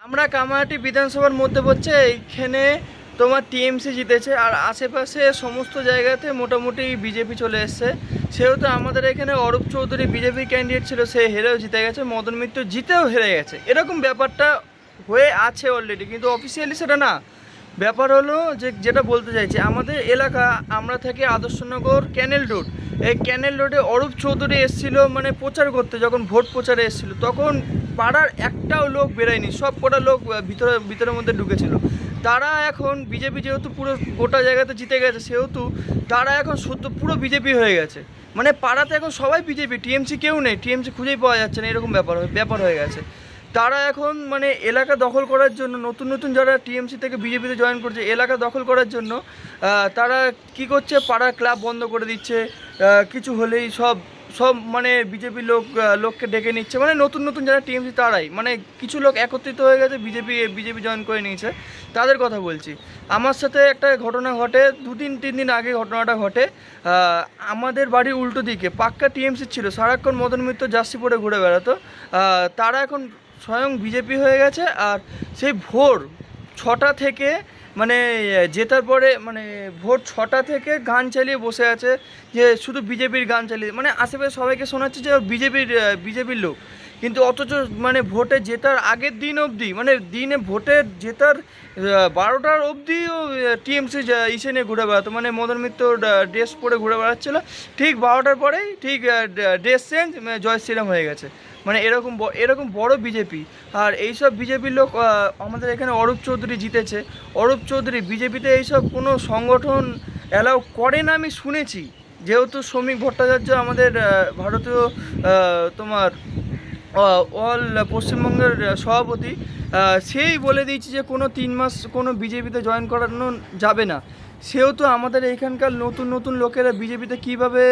আমরা কামারহাটি বিধানসভার মধ্যে পড়ছে, এইখানে তোমার টিএমসি জিতেছে আর আশেপাশে সমস্ত জায়গাতে মোটামুটি বিজেপি চলে এসছে। সেহেতু আমাদের এখানে অরূপ চৌধুরী বিজেপি ক্যান্ডিডেট ছিল, সে হেরেও জিতে গেছে, মদন মিত্র জিতেও হেরে গেছে, এরকম ব্যাপারটা হয়ে আছে অলরেডি, কিন্তু অফিসিয়ালি সেটা না। ব্যাপার হলো যে যেটা বলতে চাইছি, আমাদের এলাকা, আমরা থাকি আদর্শনগর ক্যানেল রোড। এই ক্যানেল রোডে অরূপ চৌধুরী এসেছিলো মানে প্রচার করতে, যখন ভোট প্রচারে এসেছিলো তখন পাড়ার একটাও লোক বেরোয়নি, সব কটা লোক ভিতরের মধ্যে ঢুকেছিল। তারা এখন বিজেপি যেহেতু পুরো গোটা জায়গাতে জিতে গেছে, সেহেতু তারা এখন সত্য পুরো বিজেপি হয়ে গেছে। মানে পাড়াতে এখন সবাই বিজেপি, টিএমসি কেউ নেই, টিএমসি খুঁজেই পাওয়া যাচ্ছে না, এরকম ব্যাপার হয়ে গেছে। তারা এখন মানে এলাকা দখল করার জন্য, নতুন নতুন যারা টিএমসি থেকে বিজেপিতে জয়েন করছে, এলাকা দখল করার জন্য তারা কি করছে, পাড়ার ক্লাব বন্ধ করে দিচ্ছে। কিছু হলেই সব সব মানে বিজেপির লোককে ডেকে নিচ্ছে, মানে নতুন নতুন যারা টিএমসি তারাই, মানে কিছু লোক একত্রিত হয়ে গেছে, বিজেপি জয়েন করে নিয়েছে, তাদের কথা বলছি। আমার সাথে একটা ঘটনা ঘটে, 2-3 দিন আগে ঘটনাটা ঘটে। আমাদের বাড়ির উল্টো দিকে পাক্কা টিএমসি ছিল, সারাক্ষণ মদন মিত্র জার্সি পরে ঘুরে বেড়াতো। তারা এখন স্বয়ং বিজেপি হয়ে গেছে। আর সেই ভোর 6টা থেকে মানে জেতার পরে মানে ভোর 6টা থেকে গান চালিয়ে বসে আছে, যে শুধু বিজেপির গান চালিয়ে, মানে আশেপাশে সবাইকে শোনাচ্ছে যে বিজেপির লোক। কিন্তু অথচ মানে ভোটে জেতার আগের দিন অবধি, মানে দিনে ভোটের জেতার 12টার অবধিও টিএমসি ইসে নিয়ে ঘুরে বেড়াতো, মানে মদন মিত্র ড্রেস পরে ঘুরে বেড়াচ্ছিলো। ঠিক 12টার পরেই ঠিক ড্রেস চেঞ্জ, জয় শ্রীরাম হয়ে গেছে। মানে এরকম বড় বিজেপি। আর এইসব বিজেপির লোক, আমাদের এখানে অরূপ চৌধুরী জিতেছে। অরূপ চৌধুরী বিজেপিতে এইসব কোনো সংগঠন অ্যালাউ করে না আমি শুনেছি, যেহেতু শ্রমিক ভট্টাচার্য আমাদের ভারতীয় তোমার অল পশ্চিমবঙ্গের সভাপতি, সেই বলে দিয়েছে যে কোনো 3 মাস কোনো বিজেপিতে জয়েন করানো যাবে না। সেহেতু আমাদের এইখানকার নতুন নতুন লোকেরা বিজেপিতে কীভাবে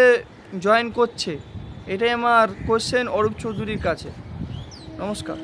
জয়েন করছে, এটাই আমার কোশ্চেন অরূপ চৌধুরীর কাছে। নমস্কার।